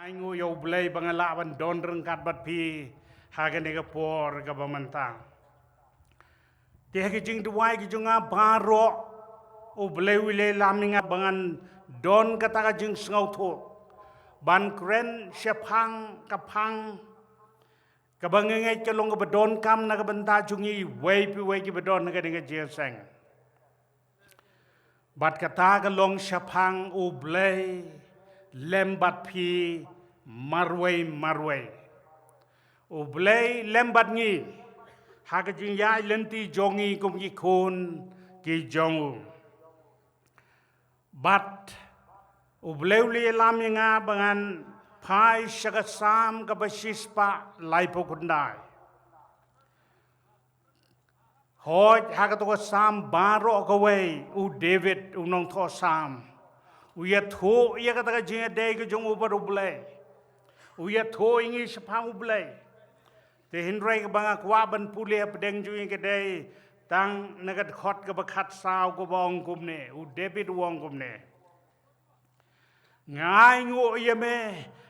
Aingu yo Blei bangalawan don rengkat bat pi hagan ega por ga bamantang. Te hagi jing duai gi junga baro o Blei wile laminga bangan don kata ga jing sngau tho. Ban kren shaphang kapang kabangenge kelong ga don kam na ga banta jungi wei pi wei gi badon ga dinga jeseng. Bat kata ga long shaphang o Blei lembat pi marwei. O Blei lembat ngi haga jing yai lenti jongi kum gi khun ki jong. Bat o Blei li lam nga bangan pai shagasam ka basispa laipo kundai. Hoj haga to sam baro ka wei u David u nong tho sam. Uya tho ia kata ka jing dei ka jong ubar u Blei. Uya tho ingi shaphang u Blei. Te hindrai ka banga kwa ban puli pedeng ju ingi dei tang nagat khot ka bakhat sao ko bong kum ne u David wong kum ne. Ngai ngu ia me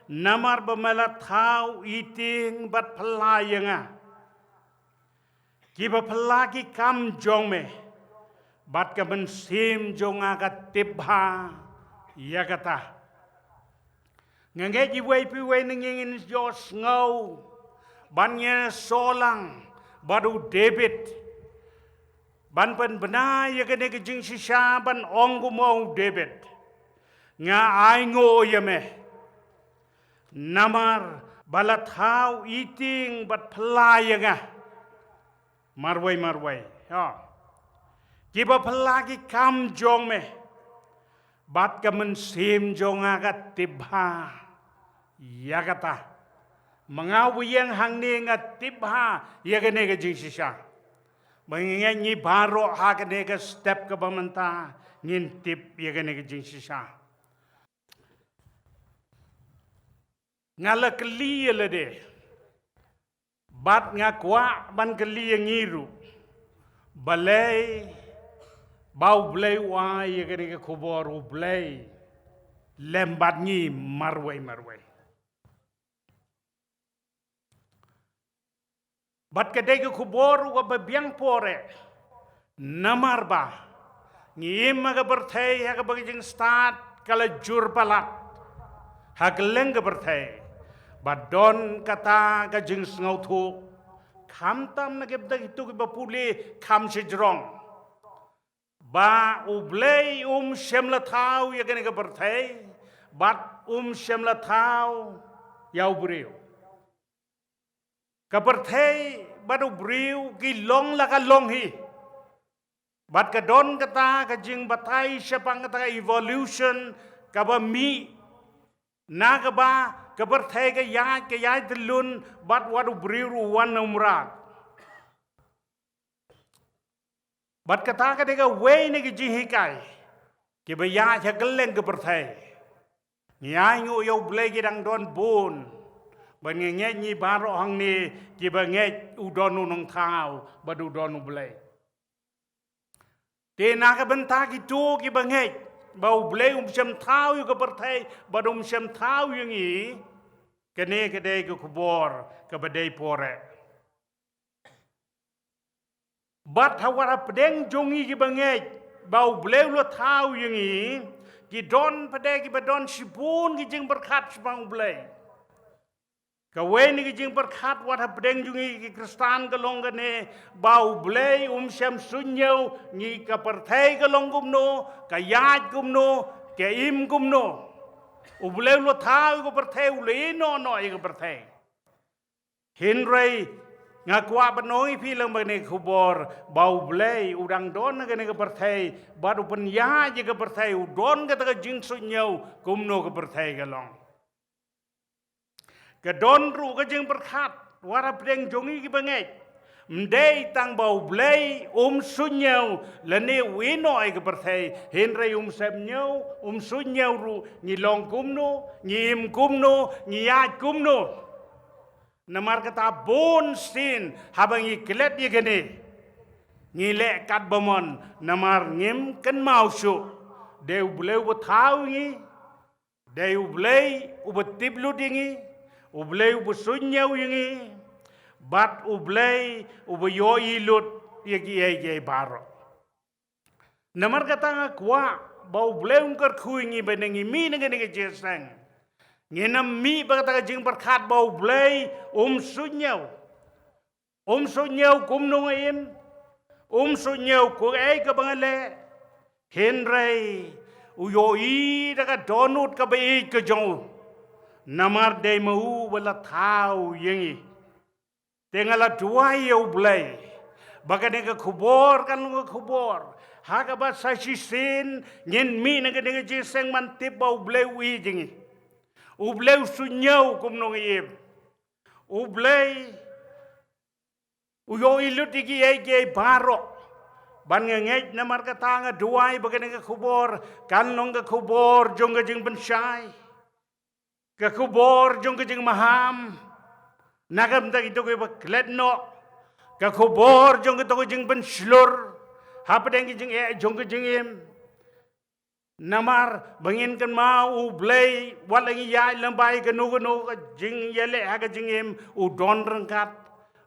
namar bamela thau iting bat phalai nga. Ki ba phalaki kam jong me bat ka ban sim jong aga tibha ya kata. Ngange ji wei pi wei ningin jo ngau bannya solang baru David ban pen bena ya kene ke jing sisa ban ong ku mau David nga ai ngo ya me namar balat hau iting bat phlai nga marwei ha ki ba phlagi kam jong me bat ka men sim jong aga tibha ya kata mangawiyang hangni nga tibha ya kene ga jing sisa manginga ni baro ha kene ga step ka bamanta ngin tip ya kene ga jing sisa ngala kli le de bat nga kwa ban kli ngiru balai bau Blei wa ya kene ga khubor u Blei lembat ni marwei. Bat kadai ke khubor wa babiang pore namar ba ngim ga berthai ha ga baging start kala jur palat ha gleng ga berthai badon kata ga jing ngau thu kham tam na ge bda itu ke bapuli kham sijrong ba u Blei shemla thau ya ga berthai bat shemla thau yau briu kaperthai badu briu ki long la ka long hi bat ka don kata ka jing batai shaphang kata evolution ka ba mi na ka ba kaperthai ka ya telun bat wadu briu wan umrat bat kata ka de ka wei ne ki jing hikai ki ba ya cha geleng kaperthai nyai ngu yo Blei ki dang don bon ban ngeit ni baro hang ni ki ba ngeit u don nong thau ba du don u Blei te na ka benta ki tu ki ba ngeit ba u Blei sem thau yu ka perthai ba dum sem thau yu ngi kene ke dei ku khubor ka ba dei pore bat hawara pedeng jongi ki ba ngeit ba u Blei lo thau yu ngi ki don pade ki ba don sipun ki jing berkhat sebang u Blei Kawai ni kijing berkat wat pedeng jungi ki Kristan kalong kene bau Blei sem sunyau ni ka perthai kalong kumno ka yaj kumno ke im kumno u Blei lo thau ko perthai u le no i ka perthai hinrei ngakwa banoi pi lang bane khubor bau Blei udang don kene ka perthai badu pen yaj ka perthai u don ka ta jing sunyau kumno ka perthai kalong Kadon ru ka jing berkat wara pedeng jongi ki bangai mdei tang bau Blei sunyau lene wino ai ka perthai henrei sem nyau sunyau ru ni long kumno ni im kumno ni yaj kumno namar kata bon sin habangi klet ye gene ni le kat bamon namar ngim kan mau su deu Blei wa thau ngi Day Blei ubetiblu dingi, Blei ubesunyau dingi, but Blei ubeyoyi lut yagi ay baro. Namar kata ngakwa bau Blei jingkyrkhu ingi benengi mi nengi jeseng. Ngenam mi bakata jing berkat bau Blei sunyau. Sunyau kum nungim, sunyau ku ay kabangale. Henry uyoi daga donut ka bai ka jong namar dei mau wala thau yengi tengala duai eu Blei bagane ka khubor kan lu khubor haga ba sa sin ngen mi na ka de jiseng man tip bau Blei wi jingi u Blei sunyau kum no yem u Blei uyoi lutigi ai baro ban ngeit namar kata nga duai bagane ka khubor kan long ka khubor jong ka jing bensyai ka khubor jong ka jing maham nagam ta itu ko kletno ka khubor jong ka to jing benslur hapadeng jing jong ka jingim namar bangin kan mau Blei walangi ya lambai ka nu ka jing yele ha ka jingim u don rangkat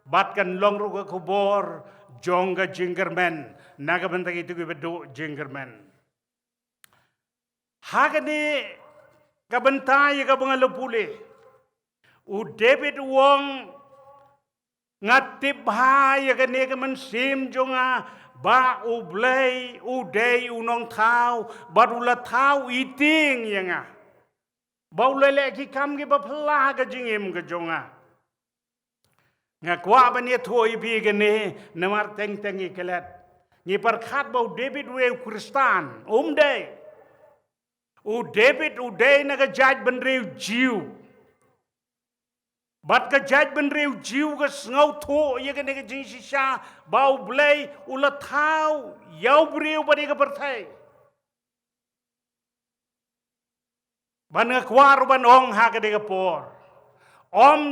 bat kan long ru ka khubor jong ka jingkermen naga bentak itu bedo jingkermen hagani ka benta ya ka bangalo pule u David wong ngatip ha ya ka ne ka mensim jonga ba u Blei u dei u nong thau ba ula thau iting yanga ba ulele ki kam ki ba phla ka jingim ka jonga ngakwa bani thoi bi gane namar teng tengi kelet ni perkat bau David we Kristan dei u David u dei na ka jaj ben reu jiu bat ka jaj ben reu jiu ka ngau tho ye ka ne ka jing shisha bau Blei ula thau yau breu bani ka perthai ban ngakwa ban ong ha ka de ka por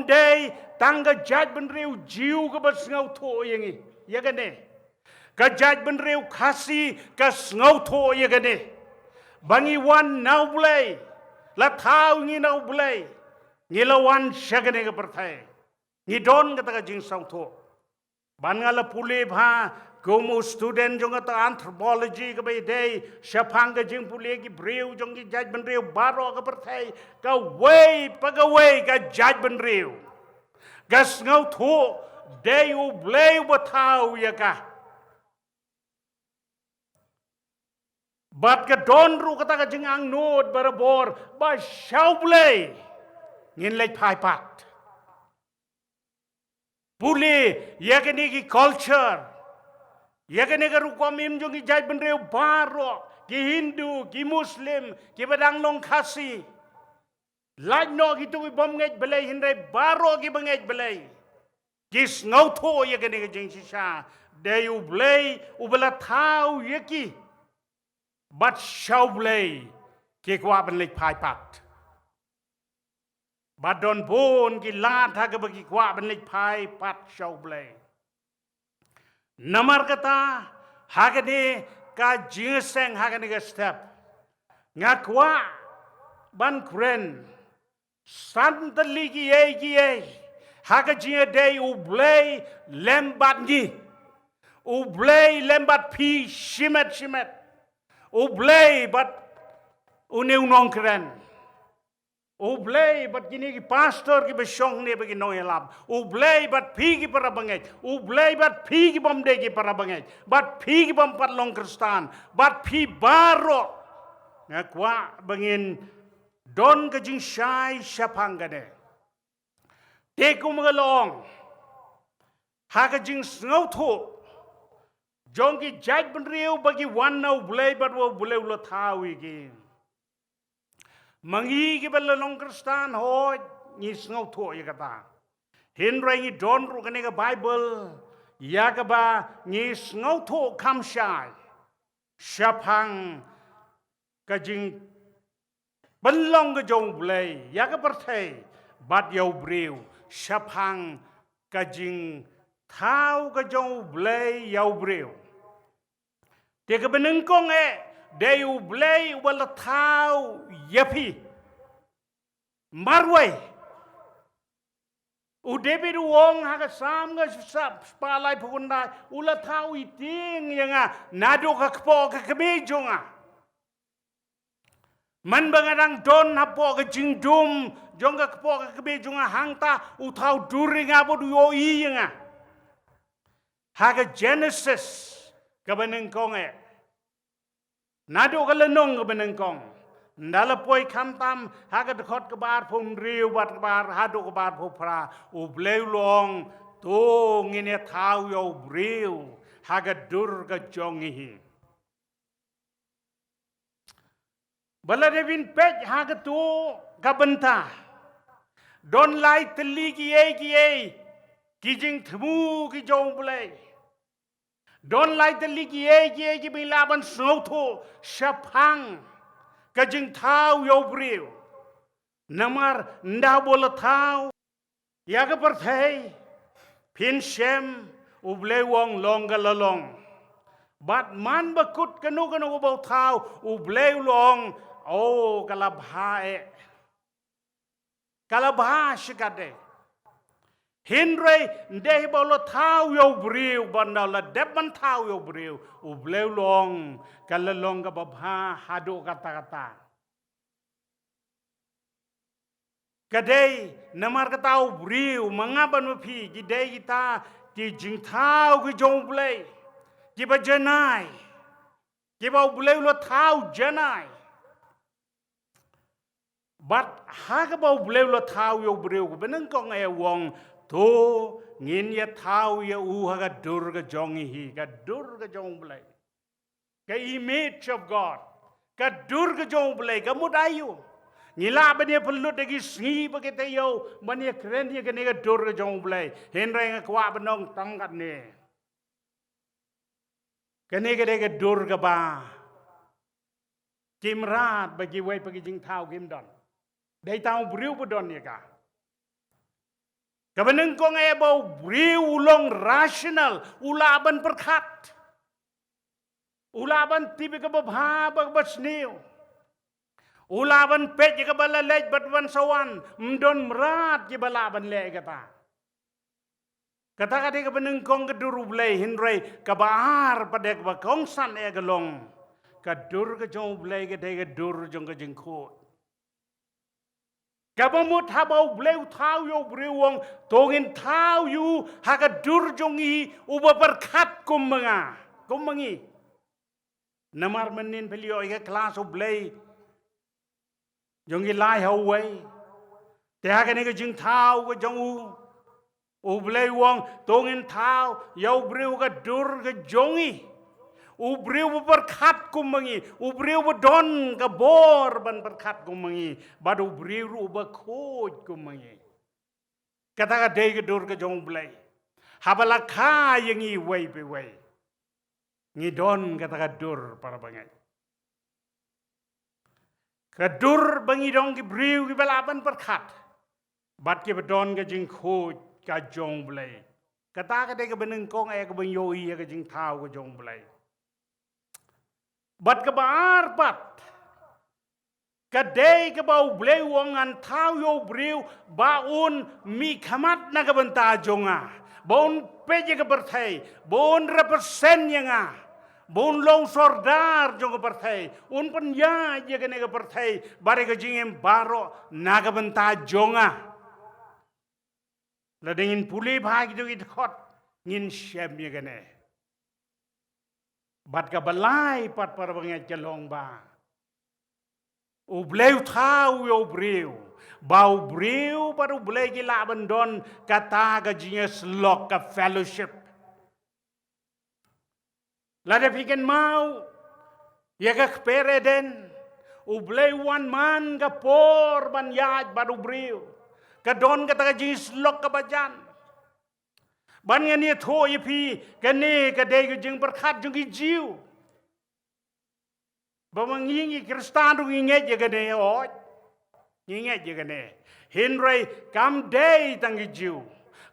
dei tangga jaj ben reu jiu ka ba ngau tho yengi ye ka ne ka jaj ben reu khasi ka ngau tho ye ka ne bangi wan nau Blei la thau ngi nau Blei ngi la wan shagane ka perthai ngi don ka ta jing sang tho ban ngala pule bha gomu student jong ta anthropology ka bai dei shaphang ka jing pule ki breu jong ki jaj ben reu baro ka perthai ka wei pagawei ka jaj ben reu gas ngau tho dei u Blei ba thau ya ka bat ka don ru kata ka jing ang nod barabor ba shau Blei ngin lek phai pat pule ya ka ni ki culture ya ka ne ka ru kom im jong ki jaj ben reu baro ki Hindu ki Muslim ki badang long khasi laj no ki tu bom ngej Blei hindai baro ki bangej Blei kis ngau tho ya ka ne ka jing shisha de u Blei u bala thau ye ki bat shau Blei ki kwa ben lek phai pat bat don bon ki la tha ka bagi kwa ben lek phai pat shau Blei namar kata hagane ka jingseng hagane ka step ngakwa ban kren santali ki ye haga jinga dei u Blei lembat ni u Blei lembat pi shimet u Blei bat uneu nong kren u Blei bat gini ki pastor ki besong ne bagi nong elam u Blei bat pi ki para bangai u Blei bat pi ki bom de ki para bangai bat pi ki bom pat long Kristan bat pi baro ngakwa bangin don ka jing shai shaphang gane tekum galong ha ka jing ngau tho jong ki jaj ben reu bagi wan nau Blei bat wo Blei lo thawi ki mangi ki bal long Kristan ho ni ngau tho ye kata hin rai ni don ru ka ne ka Bible ya ka ba ni ngau tho kham shai shaphang ka jing Balang ka jong Blei ya ka perthai bat yau breu shaphang ka jing thau ka jong Blei yau breu te ka benengkong de u Blei wala thau yapi marwe David wong haga sam ga sap spalai pukundai ula tau iting yang nado ka kpo ka kemejonga man bangadang don hapo ka jingdom jong ka kpo ka kemejonga hangta utau duringa bodu yo yang haga Genesis ka benengkong nado ka lenong ka benengkong Ndalapoi kamtam haga dekot kebar pun riu bat kebar hadu kebar pupra ubleu long to ngine tau yo riu haga dur ka jongi bala devin pej haga tu ka bynta don lai teli ki jing thmu ki jong Blei don lai teli ki bilaban snotho shaphang Kajing tau yo briu namar nda bola tau ya ka perthai pin shem ublei wong long galalong bat man bakut kanu bo tau ublei long o kalabha shikade Hindray ndeh bola tau yo briu bandala deban tau yo briu ubleu long kalalong ka babha hadu kata-kata kadai namar katau briu mangaban mapi gidai kita ki jingtau ki jong Blei ki bajanai ki ba ubleu lo tau janai bat haga ba ubleu lo tau yo briu benengkong wong to ngin ya tau ya haga dur ka jongi hi ka dur ka jong Blei ka image of God ka dur ka jong Blei ka mudayo ngila bani pelut lagi singi begitu yo bani keren dia kene ka dur ka jong Blei henry nga kwa benong tangkat ne kene ka dur ka ba kimrat bagi wai bagi jing tau kim don dai tau briu bodon ya ka Kabaneng kong bau briu long rational ulaban perkat ulaban tibi ka babha bagbasniu ulaban pet ka balalej batwan sawan mdon mrat ki balaban le kata kata ka kabaneng kong kaduru Blei hindray kabaar padek ba kongsan galong kadur ka jong Blei ka dur jong ka jingkyrkhu Kabamut habau bleu tau yo brewong tongin tau yu haga durjongi uba berkat kumangi namar menin pelio ika kelas o Blei jongi lai hawai te haga ni jing tau ka jong u Blei wong tongin tau yo brew ka dur ka jongi Ubriu berkat kumangi, ubriu don kabor ban berkat kumangi, badu ubriu berkod kumangi. Kata kadai kedur ke jong Blei, habalaka yang iway peway, ngidon kata kadur para bangai. Kadur bangidong ki briu ki balaban berkat, bat ki bedon ke jingkyrkhu ka jong Blei. Kata kadai ke benengkong ke bengyoi ke jing tau ke jong Blei. Bat kebar pat kadai ke bau Blei wong an tau yo briu baun mi khamat na ka bynta jonga baun peje ke berthai baun represent yang baun long sordar jong ke berthai un penya je ke ne ke berthai bare ke jingim baro na ka bynta jonga la dingin puli bhag jo it khot ngin shem ye ke ne Bat ka balai pat para bangai Jinglong ba. Ubleu tau yo briu. Bau briu paru Blei gila bandon kata ka jinges lok ka fellowship. Lada piken mau ya ka kpereden. Ubleu wan man ka por ban yaj baru briu. Ka don kata ka jinges lok ka bajan. Ban nga niya tho ipi kani kadai ko jing berkat jung jiu. Bamangingi kristano nginget je kane oj. Nginget je kane. Henry kam day tangi jiu.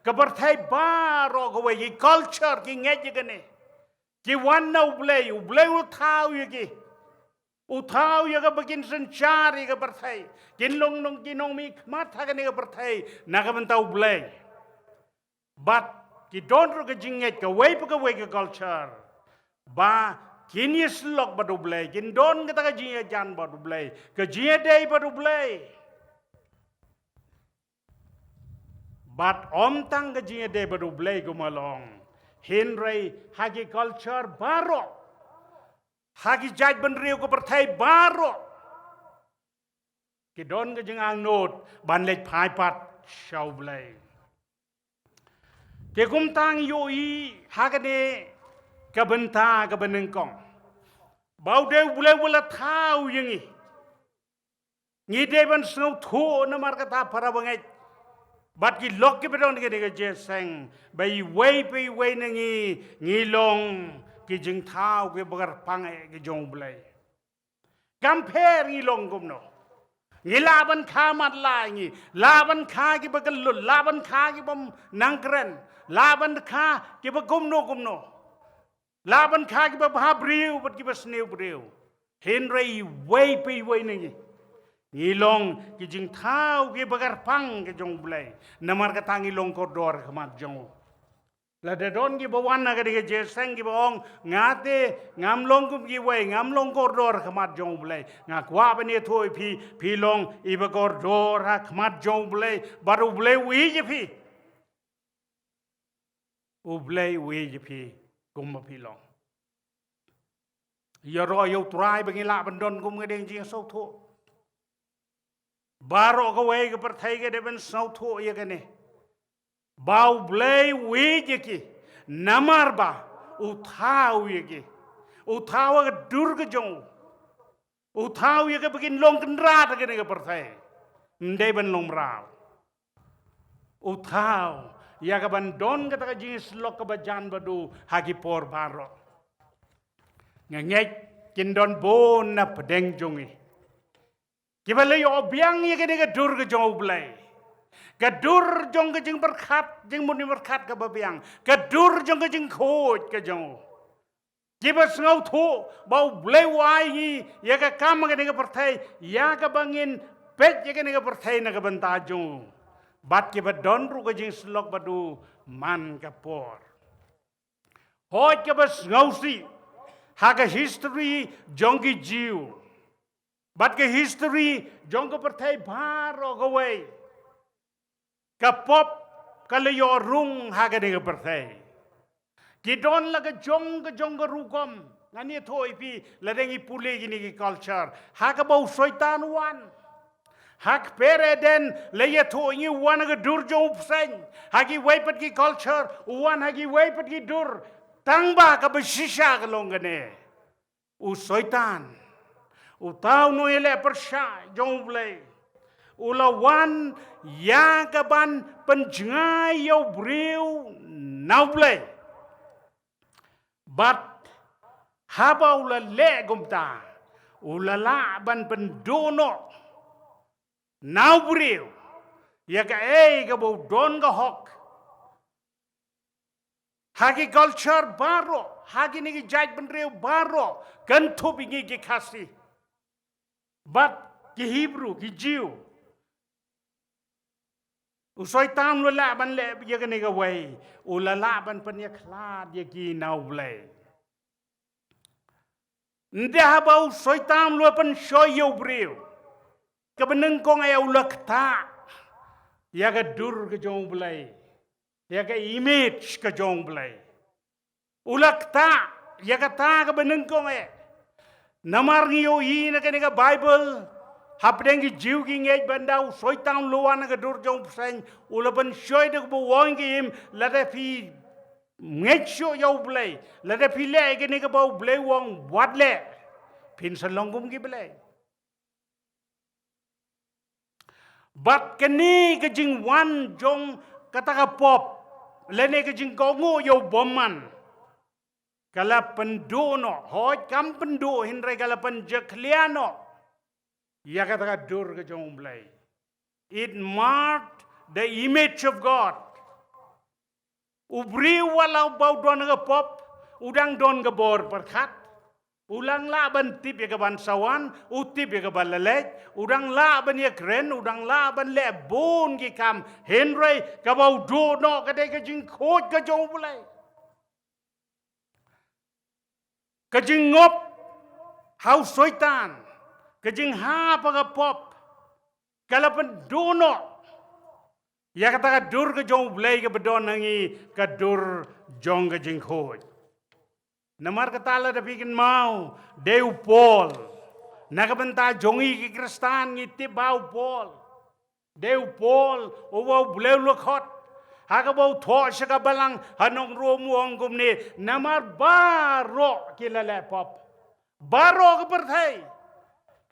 Kabarthai baro ko we culture ki nget je kane. Ki wan na ublei u thau ye ki. Utau ya ka begin sencari ka berthai. Jinglong nong jinong mi khmat ha ka ni ka berthai. Na ka bentau Blei. But ki don't ro ka jingit ka way ka culture. Ba kini slok ba do Blei. Kin don ka ta ka jingit jan ba do Blei. Ka jingit day ba do Blei. But tang ka jingit day ba do Blei ko malong. Henry hagi culture baro. Hagi jaj ban riu ko berthai baro. Ki don ka jing ang not ban lech phai pat shau Blei. Ki kum tang yo I hagane ka bynta ka bynnkong. Bau de Blei wala thau yengi. Ngi de ban snow thu na mar ka ta para bangai. But ki lok ki bedon ki de je sang bai wei nangi ngilong ki jing thau ki bagar pangai ki jong Blei. Compare ngilong gumno. Ngilaban kha mat lai ngi laban kha ki bagal lul laban kha ki bam nangkren laban kha ki ba gumno laban kha ki ba briu bat ki ba sneu briu. Henry wei nangi. Ngilong ki jing thau ki bagar pang ki jong Blei. Namar ka tang ngilong koridor khamat jong. La de don ki bawan na ka de je sang ki baong ngate ngamlong kum ki wei ngamlong koridor khamat jong Blei. Nga kwa ba ne thoi phi long I ba koridor ha khamat jong Blei baru Blei wi je phi. U Blei wi je phi kum ma phi long. Ya ro yo trai ba ngila ban don kum ngadeng jing so tho. Baro ka way ka perthai ka deben sau tho ya ka ne. Bau Blei wi je ki namar ba uthau ya ki. Uthau ka dur ka jong. Uthau ya ka begin long kendra ta ka ne ka perthai. Ndai ban long rao. Uthau ya ka ban don ka ta ka jingis lok ka ba jan ba du hagi por baro. Ngeit kin don bon na pedeng jongi. Kiba le yo biang ye ke dur ke jong Blei. Ke dur jong ke jing berkat jing muni berkat ke babiang. Ke dur jong ke jing khoj ke jong. Kiba sngau thu bau Blei wai ye ke kam ke ne perthai ya ke bangin pet ye ke ne perthai na ke benta jong. Bat kiba don ru ke jing slok badu man ke por. Hoj ke bas ngau si ha ke history jong ki jiu. But ke history jong ko perthai baro ko way. Ka pop ka le yo rung ha ka de perthai. Ki don la ka jong ka rukom. Ngani thoi pi la dengi pule gini ki culture. Ha ka bau soitan wan. Hak pere den le ye thoi ni wan ka dur jong upseng. Ha ki way pat ki culture wan ha ki way pat ki dur. Tang ba ka besisha ka long gane. U soitan. Utau no ele persha jong Blei. Ulawan ya kaban penjengai yo briu nau Blei. But haba ula le gumta. Ulala ban pendono nau briu. Ya ka ka bo don ka hok. Hagi culture baro. Hagi ni jaj benriu baro. Gantu bingi ki khasi. But ki Hebrew, ki Jew. Usoi tam lo la ban le ye ka ne ka way. Ula la ban pan ye khlad ye ki nau Blei. Nde ha ba usoi tam lo pan shoy yo briu. Ka bynnkong ay ulak ta. Ya ka dur ka jong Blei. Ya ka image ka jong Blei. Ulak ta. Ya ka ta ka bynnkong ay. Namar ngiyo na ka Bible hapdeng ki jiu ki ngeit bandau soitang luan ka dur jong pseng ulaban shoy de bu wong ki im la de fi ngeit sho yo Blei la de fi le ke ka bau Blei wong wat le pin san longum ki Blei bat keni ka jing wan jong kata ka pop le ne ka jing ko ngo yo boman kala pendono hoj kam pendo hindre kala penjekliano ya kata ka dur ke jong Blei. It marked the image of God. Ubri walau bau don ke pop udang don ke bor perkat Ulang la ban tip ya ban sawan, utip ya ban lelek, udang la ban ya kren, udang la ban le bon ki kam, Henry ka bau do no ka de ka jing khot ka jong bulai. Ka jing ngop hau soitan, ka jing ha pa ka pop, kala pan do no. Ya kata ka dur ka jong bulai ka bedon nangi ka dur jong ka jing khot. Namar katala da bikin mau deu pol nakabenta jongi ki kristan ngiti bau pol deu pol o bau bleu lokot haga bau tho shaka balang hanong romuong gumni namar baro kilale pop baro ka perthai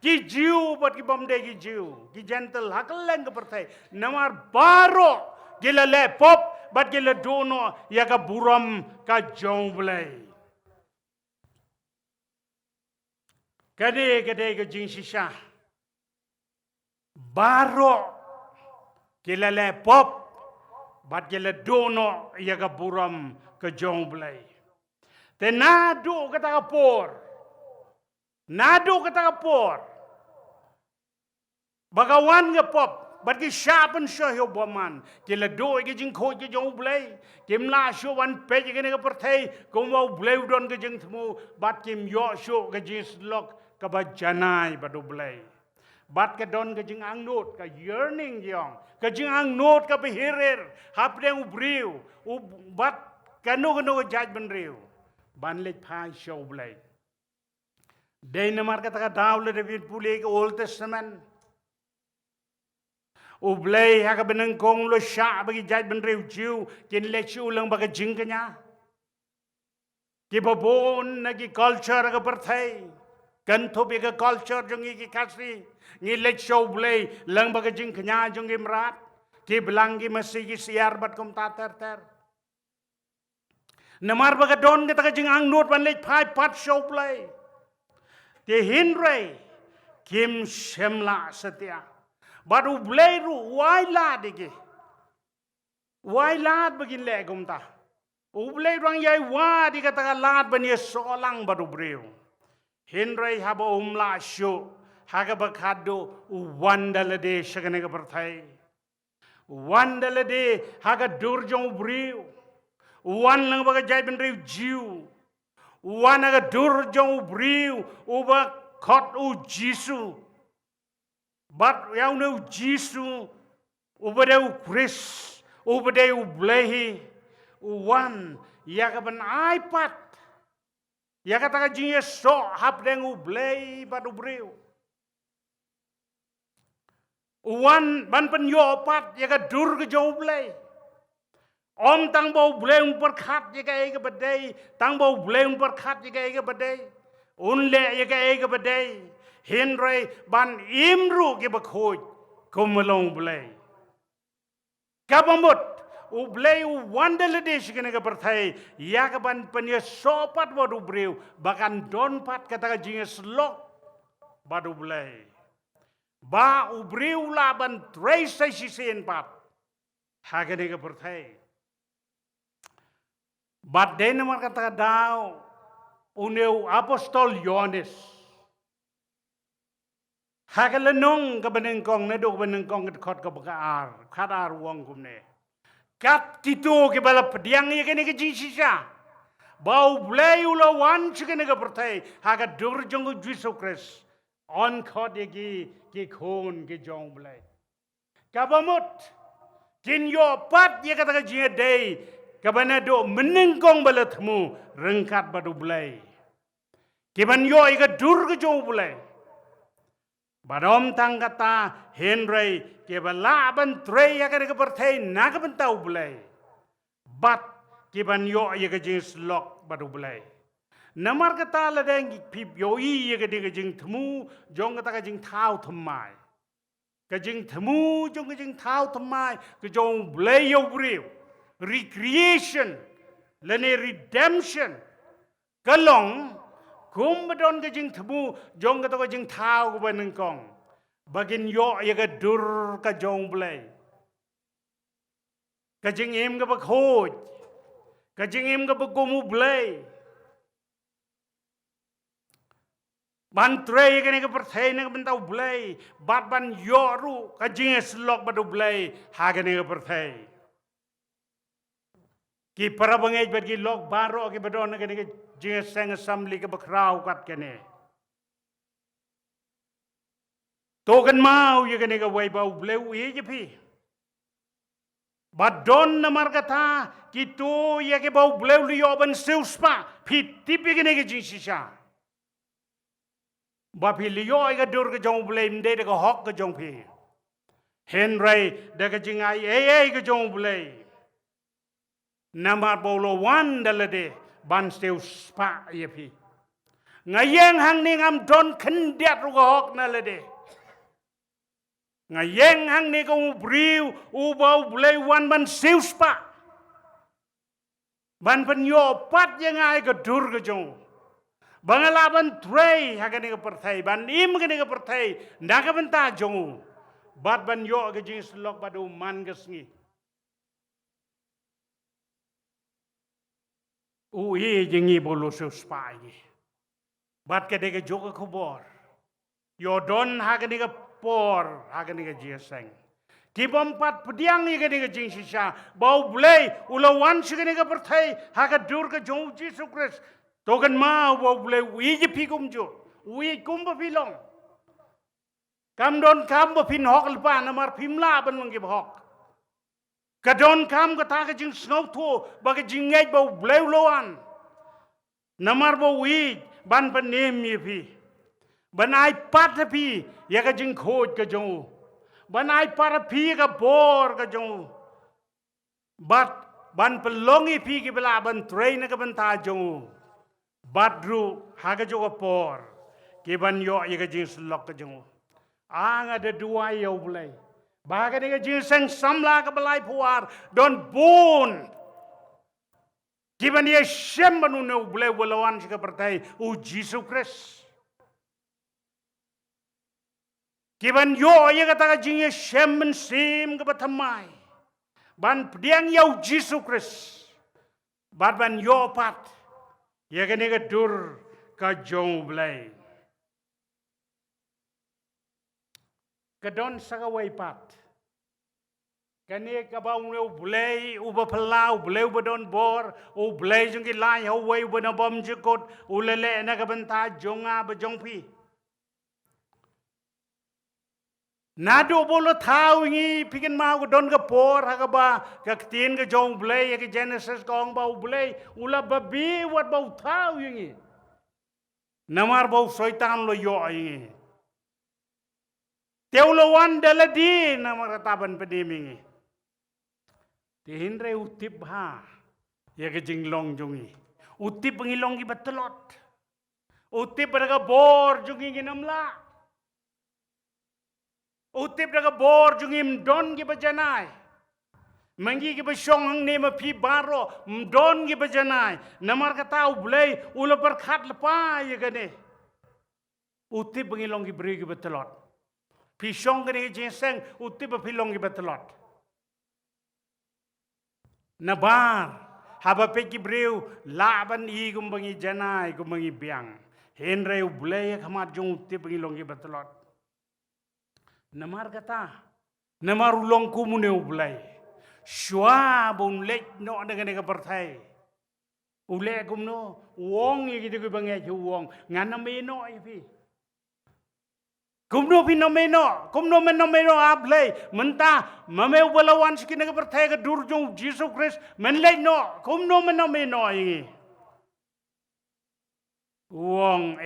ki jiu bat ki bomde ki jiu ki gentle hakaleng ka perthai namar baro kilale pop bat kila dono ya ka buram ka jong blei. Kade ke jing shisha baro kilale pop bat kila dono ya ka buram ke jong blei. Te nado kata kapor bagawan ke pop bat ki shapen shohyo boman kila do ke jing khoi ke jong blei kimla sho wan pe ke ne ka perthai komau blei don ke jing thmu bat kim yo sho ke jing slok ka ba janai ba do blei bat ka don ka jing ang not ka yearning yong ka jing ang not ka behirer hap deng ubriu u bat ka no jaj ben riu ban lech phai show blei dei namar ka ta dawl de vin pule ka old testament u blei ha ka beneng kong lo sha bagi jaj ben riu jiu kin lech u lang ba ka jing kanya ki babon na ki culture ka perthai kan thobi ka culture jongi ki kasri ngi lech show blei lang ba ka jing kanya jongi mrat ki belang ki masih ki siar bat kom ta ter namar ba ka don ka jing ang not ban lech phai pat show blei te hinrei kim shemla satya baru blei ru wai la digi wai la begin le gom ta u blei rang yai wa di kata lat ban ye solang baru breu Henry haba umla sho haga bakado wandalade shagane ka perthai wandalade haga durjong briu wan lang baga jai ben riu jiu wan haga durjong briu uba khot u jisu bat yau no jisu uba deu chris uba deu blehi wan yaga ban iPad ya kata ka jing so hap deng u blei badu briu wan ban pen yo pat ya ka dur ke jo blei om tang bau blei un per khat ya ka e ka badai tang bau blei un per khat ya ka e ka badai un le ya ka e ka badai henrei ban imru ke ba khoj komlong blei kabamut u blei u wandele desh kene ka perthai ya ka ban penya sopat wadu breu bakan don pat kata ka jing slok badu blei ba u breu la ban trai sai sisen pat ha kene ka perthai bat de namar kata dau uneu apostol Yohanes ha ka lenong ka beneng kong ne do beneng kong khot ka bakar khadar wong kumne kat kito ke bala pediang ye kene ke jisisa bau blei ulo wan chikene ke perthai haga dur jong Jesus Christ on khod ye ki khon ke jong blei kabamut kin yo pat ye kata ke jie dei kabana do menengkong bala thmu rengkat badu blei kiban yo ye ke dur ke jong blei Badom tang kata Henry ke balaban trai ya ke perthai na ke bentau blei bat ke ban yo ye ke jing slok badu blei namar kata la deng pip yo ye ke de jing thmu jong kata ke jing thau thmai ke jing thmu jong ke jing thau thmai ke jong blei yo briu recreation lene redemption kalong kum badon ke jing thmu jong ka to ke jing thau ko baneng kong bagin yo ye ka dur ka jong blei ka jing im ka bakhoj ka jing im ka bakumu blei ban trai kan ke perthai ne bynta Blei bat ban yoru ka jinges lok badu Blei ha kan ke perthai ki para bangai bat ki lok baro ki badon kan ke jinges sang assembly ke bakrau kat kene to kan mau ye kan ke wai bau Blei wi je pi badon na markata ki to ye ke bau Blei liyo ban seuspa pi tipi kan ke jingsisa bà phi liyo ai cái dur cái jong Blei mde cái hok cái jong phi Henry de cái jingai cái jong Blei namar bolo wan dalade ban steu spa ye phi ngayeng hang ni ngam don khendiat ru hok na lade ngayeng hang ni ko briu u bau Blei wan ban steu spa ban pen yo pat yang ai cái dur cái jong Bangalaban trai hagani ke perthai ban im gani ke perthai naga benta jongu bat ban yo ke jing slok badu man gesngi ui jingi bolu su spai bat ke de ke jok khubor yo don hagani ke por hagani ke jieseng kibom pat pediang ni ke jing sisa bau Blei ulawan sigani ke perthai haga dur ke jong Jesus Christ Togan ma wo Blei wi je pi kum jo wi kum ba pi long kam don kam ba pin hok lepa na mar pimla ban mang ge hok ka don kam ka ta ka jing snow tho ba ka jing ngeit ba Blei loan na mar ba wi ban ban nem mi pi ban ai pat pi ya ka jing khoj ka jo ban ai par pi ka bor ka jo bat ban pelongi pi ki bela ban train ka ban ta jo Badru haga juga por kiban yo ye ka jing slok ka jong anga de dua yo Blei baga de ka jing sang samla ka belai puar don bun kiban ye shem banu ne Blei walawan ka pertai u Jesus Christ kiban yo ye ka ta ka jing ye shem men sim ka batamai ban pdiang yo Jesus Christ ban yo pat ye kan ke dur ka jong Blei ka don saka wai pat kane ka ba u Blei u ba plau Blei u ba don bor u Blei jong ki lai ho wai u ba na bom jikot u lele na ka banta jonga ba jong pi nado bolo thau ngi pikin ma ko don ka por ha ka ba ka ktien ka jong Blei ka Genesis kong ba u Blei ula ba bi wat ba thau ngi namar ba soitan lo yo ngi teulo wan daladi namar taban pedimi ti hindre utip ha ya ka Jinglong jongi utip ngilong ki batlot utip ka bor jongi ki namla Utip daga bor jungim don ki bajanai. Mangi ki basyong hang nema pi baro don ki bajanai. Namar kata Blei ula berkat lepa ya gane. Utip bangilong ki beri ki betelot. Pi syong gane ki jinseng utip bapilong ki betelot. Nabar haba pe ki breu laban i gumbangi janai gumbangi biang. Henry Blei kamat jung utip bangilong ki betelot. Namar kata, namar ulong kumune Blei. Shua bun lek no dengan ka perthai. Ule kumno wong ye gitu bangai ju wong ngana meno ipi. Kumno pinomeno, kumno menomeno Blei menta mame ubalawan sikine ka perthai ka durjung Jesus Christ men lek no kumno menomeno ini. Wong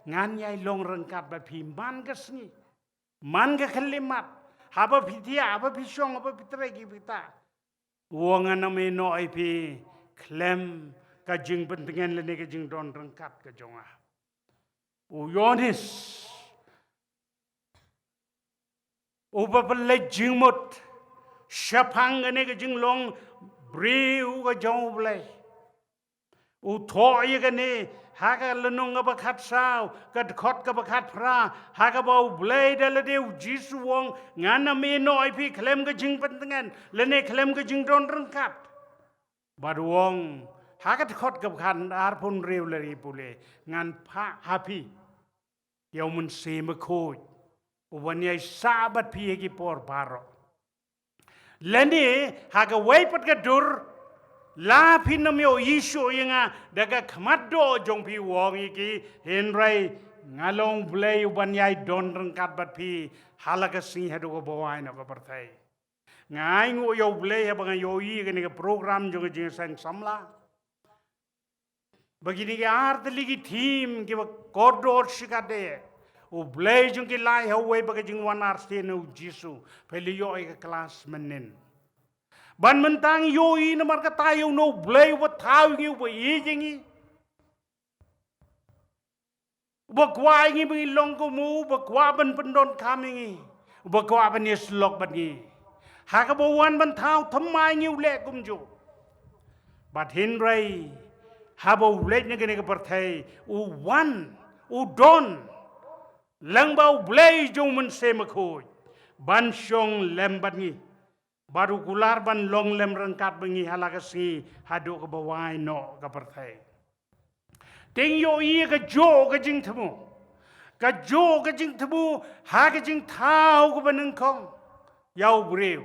ngan yai long rengkat ba pi man ka sngi. Man ka khlemat haba pitia haba pisong haba pitre ki pita wonga na me no ipi khlem ka jing pentengen le ne ka jing don rengkat ka jonga u yonis u ba le jingmut shaphang ne ka jinglong bri u ka jong Blei u tho ye ka ne haga lenung ka bakhat sao ka khot ka bakhat phra haga bau Blei dal deu jisu wong ngana me noi pi khlem ka jing pentengan lene khlem ka jing don rengkat bad wong haga khot ka bakhan ar pun rew le pule ngan pha happy Yau mun se makoj. Uban yai sabat pi hegi por baro. Lani haga waipat ka dur la pinam yo isu yanga daga khamado jong pi wong iki henrai ngalong Blei uban yai don rengkat bat pi halaga sing hadu ko bawai na ko partai. Ngai ngo yo Blei ha bang yo i ke program jong jing sang samla. Begini ke art ligi team ke koridor sikade. U Blei jong ke lai hawe baga jing wanrah stenu jisu peli yo ke kelas menin. Ban mentang yo i na marka tayo no Blei wa tau ngi wa i jingi. Bakwa ngi bagi long ko mu bakwa ban pyndonkam ngi. Bakwa ban yes lok ban ngi. Haka bawan ban tau thamai ngi ule kum jo. Bat hinrai habo ule ne ke partai u wan u don lyngba Blei jong mun se makoj ban shong lem ban ngi. Baru kular ban long lem rengkat bengi halakasi hadu ke bawai no ke partai. Ting yo i ke jo ke jing temu. Ke jo ke jing temu ha ke jing tau ke baneng kong. Yau breu.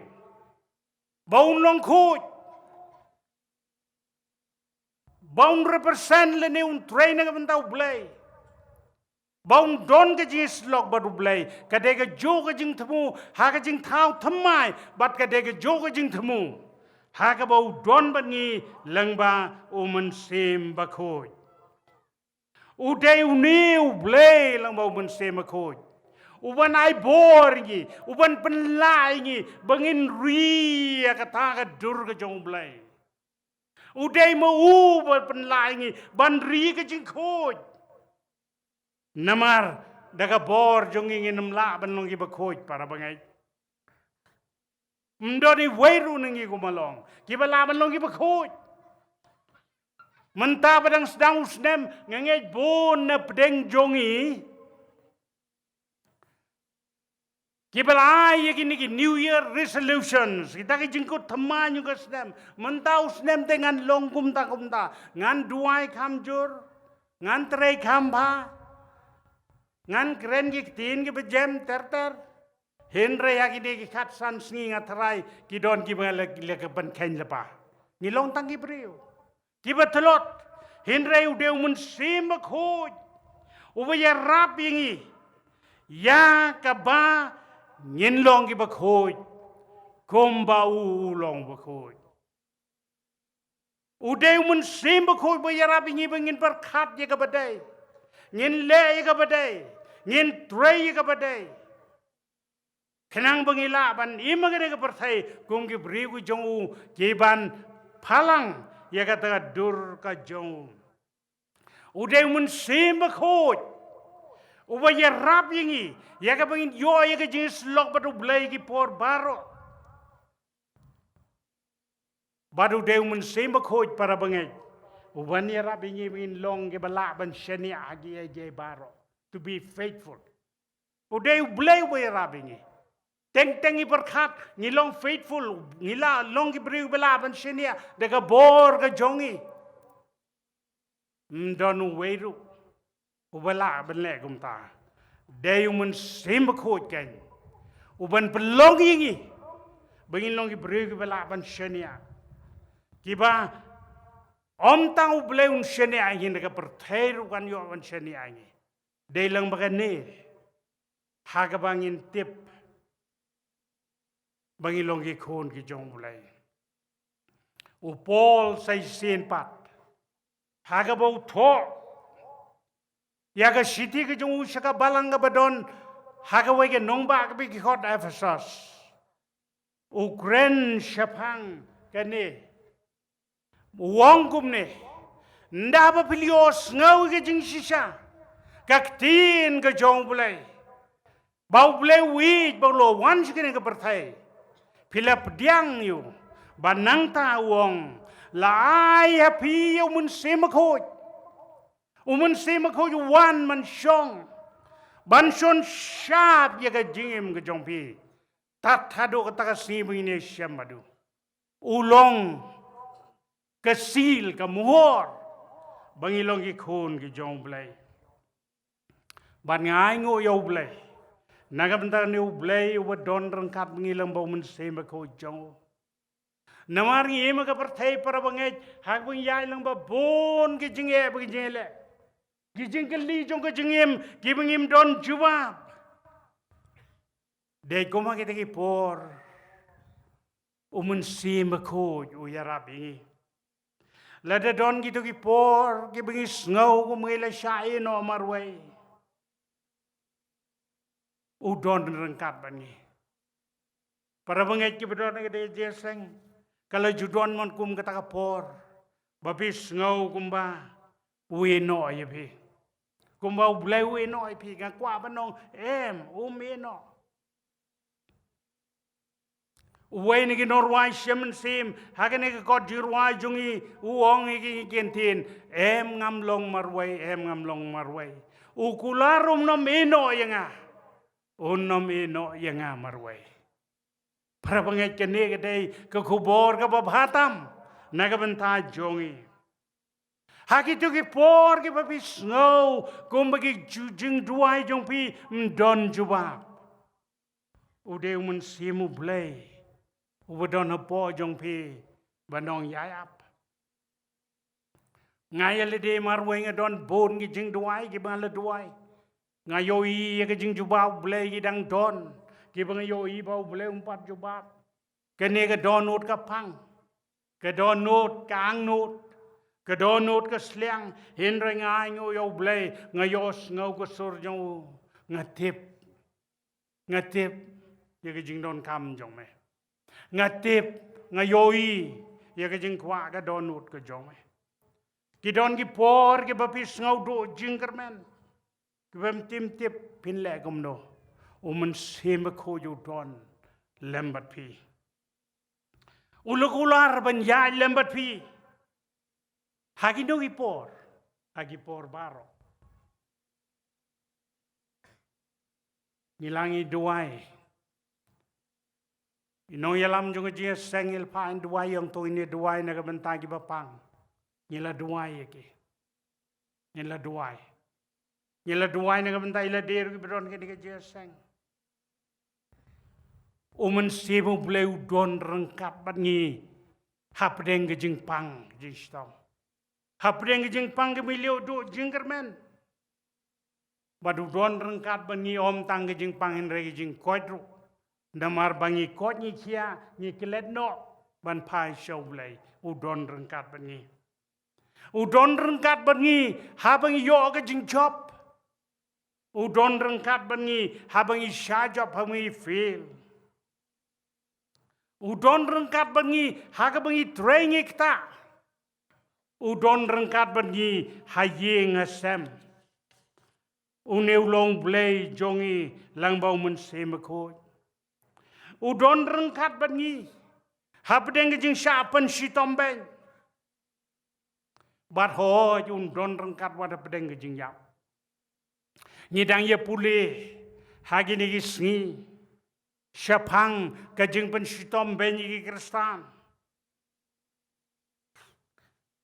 Baun long khoj. Baun represent le ne un trai na ke bentau Blei. Baung don ke jing slok baru Blei. Kade ke jo ke jing temu. Ha ke jing tau thamai. Bat kade ke jo ke jing temu. Ha ke bau don bangi lyngba umen sem bakoj. Udai uniu Blei lyngba umen sem bakoj. Uban ai bor ngi. Uban penlai ngi. Bangin ria kata ke dur ke jong Blei. Udai mau penlai ngi. Ban ria ke jing khoj. Namar daga bor jong ingin namla ban longi bakoj para bangai. Mdoni weiru nengi kumalong. Kibala ban longi bakoj. Menta padang sedang usnem ngeit bon na pedeng jongi. Kibala ay kini ki New Year resolutions. Kita ki jingkut thaman juga snem. Menta usnem dengan long kumta ngan duai kamjur ngan trai kamba. Ngan keren ki ktien ki bejem ter. Henry haki de ki kat san sngi nga trai ki don ki le ke ban kain lepa. Ni long tang ki brio. Ki betelot. Henry ude mun sim khoj. Uba ya rap yingi. Ya ka ba Jinglong ki bakhoj. Komba u long bakhoj. Ude mun sim bakhoj ba ya rap yingi bangin berkat ya ka badai. Ngin le ya ka badai. Ngin trai ka badai. Kenang bangila ban imagane ka partai kum ki brigu jong keban Balang ya kata dur ka jong. Udai mun sim khoj. Uba ya rap yingi ya ka bangin yo ya ka jing slok batu Blei ki por baro. Badu deu mun sim khoj para bangai. Uban ya rap yingi bangin long ke bala ban shani agi je baro. To be faithful. Udai Blei wa ya rap yingi. Teng-tengi berkat, ngilong faithful, ngila long ki beriu belaban senia, deka bor ke jongi. Mdonu weiru, ubala benle kumta. Dayu mun semba khoj kan. Uban pelong yingi, bengin long ki beriu ki belaban senia. Kiba om tang ublei un senia ingin deka perteru kan yo ban senia ingi. Dailang bagane, haga bangin tip. Bangi longi khon ki jong Blei. U Paul say sen pat. Haga bau tho. Yaga city ki jong usaka Balang ka badon. Haga wege nongba ka bi ki khot Ephesus. U grand shaphang kane. Wong kum ne. Ndaba pilios ngau ki jing sisa. Ka ktien ka jong Blei. Bau Blei wit bau lo wan sikene ka partai. Pila pediang yu, banang ta wong, lai happy umun semakoj, wan man shong, ban shon sharp ya ka jingim ka jongpi, tat hado ka takasi begini syamadu, ulong kesil ka muhor, bangilong ki khon ki jong Blei, ban ngai ngo yo Blei naga benta ni Blei u don rengkat mengilang bau mensema ko jong namar ngi ema ka perthai para bangai hak bang yai lang ba bon ke jinge bagi jele ki jingkeli jong ke jingim ki bangim don jawab de koma kita ki por u mensema ko u yarabi lada don gitu ki por ki bangi ngau ko mengila syai no marwe u don rengkat bani para bangai ki bedon ke de jeseng kalau judon mon kum kata kapor babis ngau kumba ueno ya pi kumba Blei ueno pi ga kwa banong umeno uwe ni ki norwai shemen sim hakene ki god jirwai jungi uong ki kentin ngamlong marwei ukularum nom eno yanga unom eno yanga marwei para bangai kene ke dei ke khubor ke babhatam naga benta jongi hakitu ki por ki babi snow kum bagi jing duai jong pi mdon jubab ude mun simu Blei ubadon hapo jong pi banong yayap ngayale de marwei ngadon bon ki jing duai ki bala duai ngayoi ke jing jubab Blei ki dang don ki bangayoi bau Blei umpat jubab kene ke donut ka pang ke donut ka angnut ke donut ka sliang hindra ngai ngo yo Blei ngayos ngau ko sur jong ngatip ye ke jingdonkam jong me ngatip ngayoi ye ke jingkwa ka donut ka jong me ki don ki por ki bapis ngau do jingkermen ki bam tim tip pin le gomno umen sema ko yo don lembat pi ulukular ban ya lembat pi hagi no hagi por baro nilangi duai inong yalam jong je sengil pain duai yang to ini duai naga benta ki bapang nila duai ke nila duai naga benta ila der ki bron ke je seng umen sebo Blei don rengkat bat ngi hapdeng ke jingpang jingstong hapdeng ke jingpang ke milio do jingkermen badu don rengkat bat ngi om tang ke jingpang henre ke jingkoidru namar bangi kot ni kia ni kelet no ban pai show Blei udon rengkat bat ngi udon rengkat bat ngi habangi yo ke jingchop udon rengkat bat ngi habangi syajop habangi feel udon rengkat bangi haga bangi trai ngekta udon rengkat bangi haye ngasem uneulong Blei jongi langbau mensema ko udon rengkat bangi hapdeng jing shaphang shitomben bat ho udon rengkat wada pedeng jing yap nyidang ye pule hagi ni gisngi shaphang kajing penshitom benyi Kristan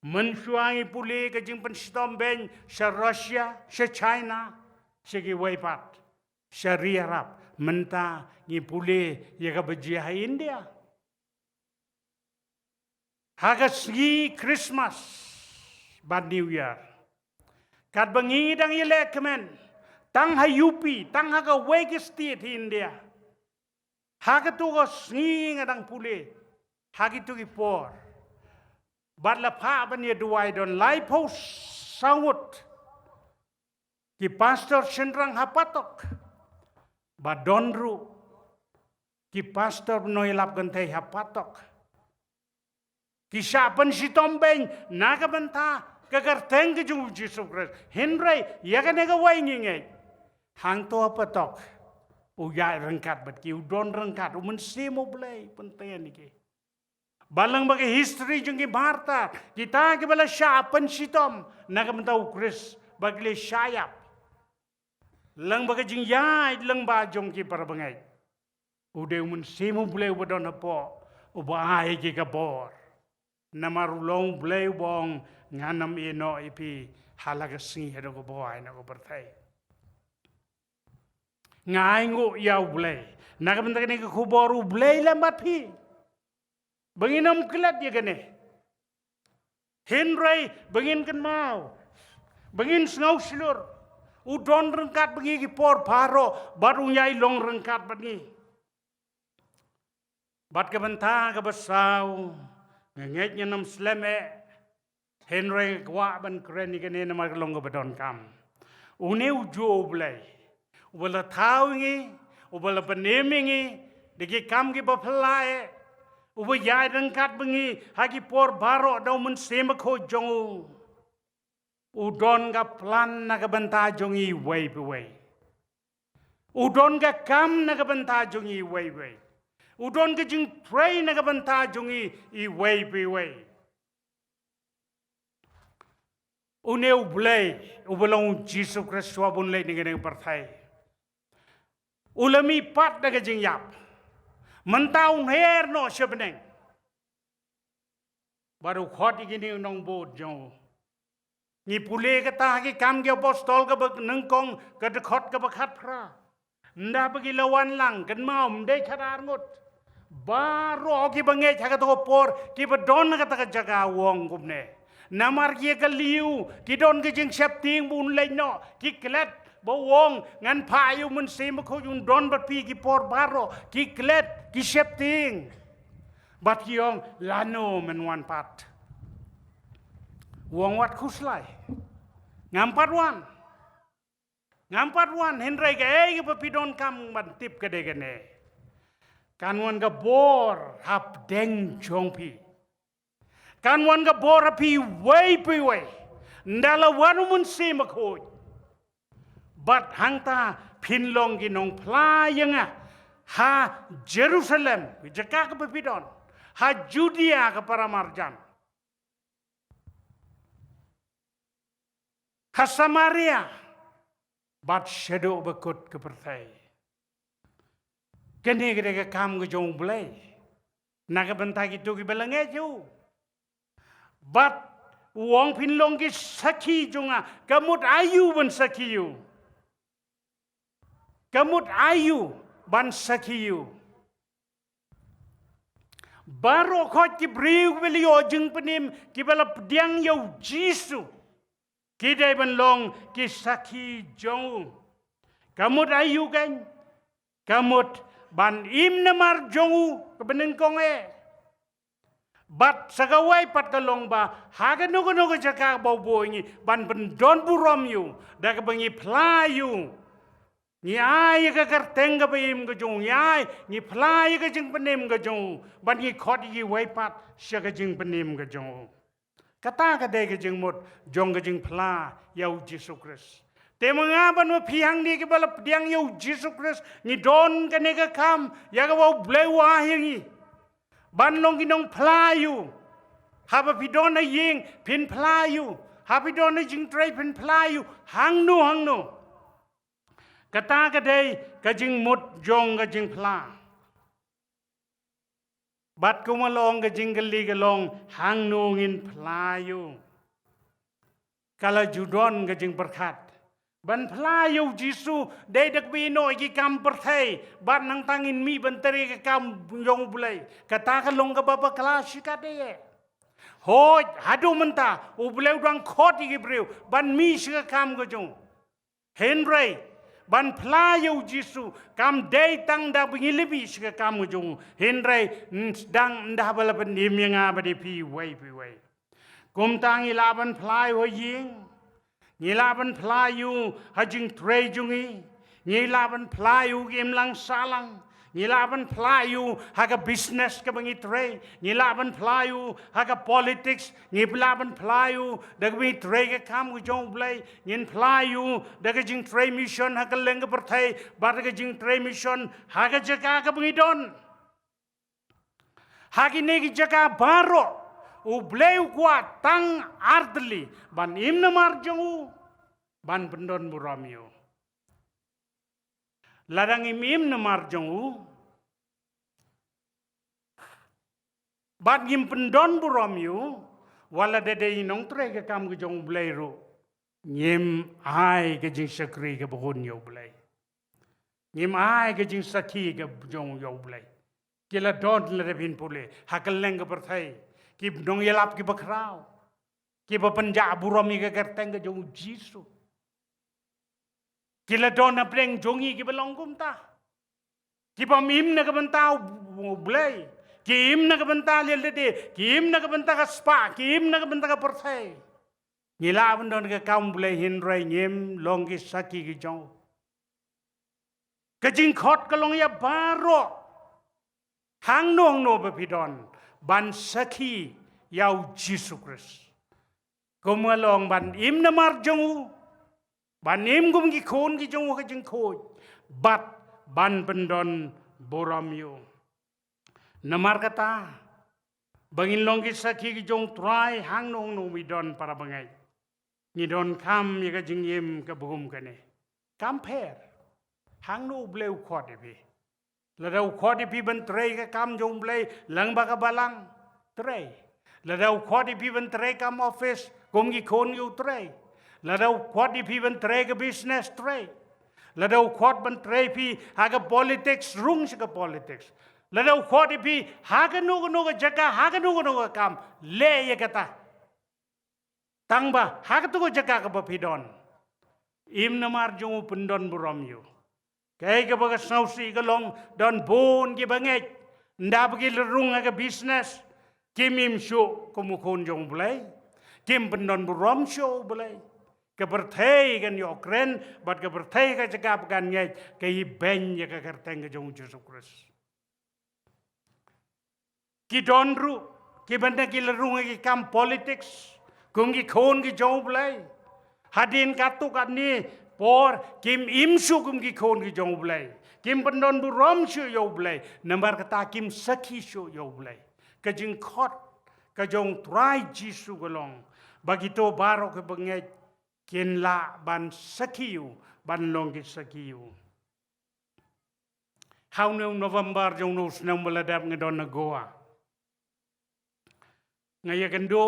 mensuangi pule kajing penshitom ben sha Russia sha China segi waipat sha Arab menta ni pule ya ka bejia India hagasgi Christmas bad New Year kat bangi dang ile kemen tang ha UP tang ha ka Wake State India hagitu ko singi ngadang pule hagitu ki por bat la pa ban ye duai don lai pos sangut ki pastor senrang hapatok bat donru ki pastor noilap gantei hapatok ki shaphang shitomben naga banta kagarteng ke jung Jesus Christ henry yaga nega wai ngei hang to hapatok uyai rengkat bat ki udon rengkat umen semo Blei penting ni balang bagi history jung ki Bharta kita ke bala shaphang shitom naga mentau Chris bagi syayap lang bagi jing yai lyngba jong ki parbangai ude umen semo Blei udon apo ubai ki kabor namarulong Blei bong nganam eno ipi halaga sing hedo ko boy na ko bertai ngai ngo yau Blei nak bentak ni ke khubor Blei lambat pi benginam kelat ya kene Henry bengin kan mau bengin sengau silur udon rengkat bengi ki por paro baru nyai long rengkat bengi bat ke benta ke besau ngeit nyenam sleme Henry kwa ban kren ni kene nama long ke byndonkam une ujo Blei ubala tawingi ubala penemingi degi kam ki bapelai uba yai rengkat bengi hagi por baro dau men semak ho jong udon ga plan na ga benta jongi wei wei udon ga kam na ga benta jongi wei wei udon ga jing trai na ga benta jongi I wei wei uneu Blei ubalong Jesus Christ wabun le ni ga partai ulami pat na ga jing yap mentau her no sebeneng baru khot gini nong bod jong ni pule kata ki kam ke apostol ka bak nengkong ka de khot ka bakhat phra nda bagi lawan lang kan mau mde khadar ngot baro ki bange chaga to por ki badon ka ta jaga wong gumne namar ki ka liu ki don ki jing sep ting bun le no ki klet bo wong ngan phayu mun sim ko yun don bat pi ki por baro ki klet ki sep ting bat ki yong lano men wan pat wong wat khuslai ngampat wan henry ke ke pyndonkam ban tip ke de gene kan wan ga bor hap deng chong pi kan wan ga bor pi wei ndala wan mun sim ko bat hangta pinlong ki nong playanga ha Jerusalem jaka ke pidon ha Judea ke paramarjan ha Samaria bat shadow bekut ke pertai kene ke kam ke jong Blei nak bentak itu ki Balang ju bat wong pinlong ki saki jonga kamut ayu ban sakiyu kamut ayu ban sakiyu baru khot ki briu belio jing penim ki bala pediang yau jisu ki dai ban long ki saki jong kamut ayu kan kamut ban im namar jongu ke benengkong bat sagawai pat kalong ba haga nogo jaka bau boingi ban don burom yu da ka bangi playu ni ai ka kerteng ka bim ka jong ai ni plai ka jing penim ka jong ban ni khot yi wai pat sha ka jing penim ka jong kata ka de ka jing mot jong ka jing pla yau Jesus Christ te mga ban mo phihang ni ke bala diang yau Jesus Christ ni don ka ne ka kam ya ka bau Blei wa hingi ban long kinong playu haba pidon na ying pin playu hapidon na jing trai pin playu hang nu kata ka dei ka jing mut jong ka jing pla bat ko malong ka jing gali ka long hang nu ngin playu kala judon ka jing berkat ban playu jisu dei dak bi no ki kam perthai ban nang tangin mi ban teri ka kam jong Blei kata ka long ka baba kelas ka de hoj hadu menta u Blei dang khot ki breu ban mi ka kam ka jong Henry ban playu jisu kam dei tang da bingi lebi ka kam ka jong Henry dang nda bala ban nim nga ba de pi wei kum tang ilaban playu ho ying Ngilaban playu hajing trai jungi, ngilaban playu imlang salang, ngilaban playu haga business ka bangi trai, ngilaban playu haga politics, ngilaban playu dagbi trai ka kam jong Blei, ngin playu daga jing trai mission haga lenga pertai, baraga jing trai mission haga jaga ka bangi don, hagi negi jaga baro. U Blei kuat tang ardli ban imna marjongu ban pendon buramio ladang imna marjongu ban im pendon buramio wala dede inong tre ke kam ke jong Blei ro nyem ai ke jing sakri ke bohon yo Blei ngim ai ke jing sakhi ke jong yo blei kila don le bin pule hakal leng ke perthai ki dong yelap ki bakrao ki bapanja burami ke kerteng ke jong jisu kila don apreng jongi ki belongkum ta ki pamim na ke bentau blei ki im na ke benta le de ki im na ke benta ka spa ki im na ke benta ka perthai ngila bendon ke kaum blei hin rai ngim long ki sakhi ki jong kajing khot kalong ya baro hang nong no bepidon ban sakhi yau Jesus Christ komalong ban im namar jongu ban im gum ki khon ki jongu kajing khoj bat ban pendon boram yo namar kata bangin long ki sakhi ki jong trai hang nong no midon para bangai ni don kam ya ka jingim ka bugum kane compare hang no bleu khot de la dau khot de ban trai ka kam jong blei lyngba ka balang trai la dau khot de ban trai kam office gom gi khon yu trai la dau khot de ban trai ka business trai la dau khot ban trai pi ha ka politics rung ka politics la dau khot de ha ka no ka jaka ha ka no ka kam le ye kata tangba ha ka tu jaka ka bapidon im namar jong pendon buram yu kay ka baga sausi ka long don bon ki banget nda bagi lerung ka business kimim syo kumukon jong blei kim pendon buram syo blei ka berthai kan yo kren bat ka berthai ka jagap kan ngeit kay ben ya ka kerteng ka jong Jesus Christ ki don ru ki banda ki lerung ki kam politics kung ki khon ki jong blei hadin katuk ni por kim imsu kum ki khon ki jong blei kim pendon bu rom shu yo blei nambar kata kim sakhi shu yo blei ka jing khot ka jong trai jisu golong bagito baro ke banget kin la ban sakhi yu ban long ki sakhi yu how no November jong no snang meladap ngedon na goa ngaya kendo